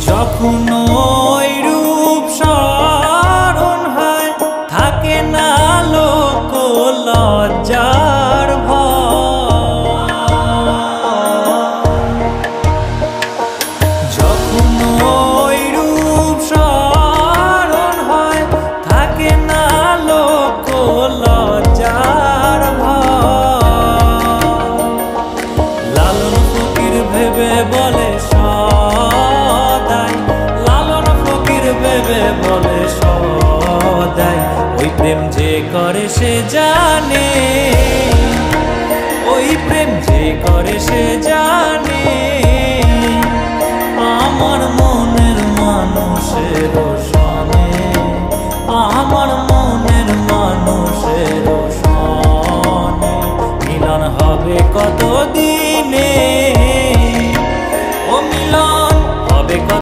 যখন ওই রূপ স্মরণ হয় থাকে না লোক লজ্জার ভয়। যখন ওই রূপ স্মরণ হয় থাকে না লোক লজ্জার ভয়। লালন ফকির ভেবে বলে সদাই, লালন ফকির ভেবে বলে সদাই, ওই প্রেম যে করে সে জানে, ওই প্রেম যে করে সে জানে। আমার মনে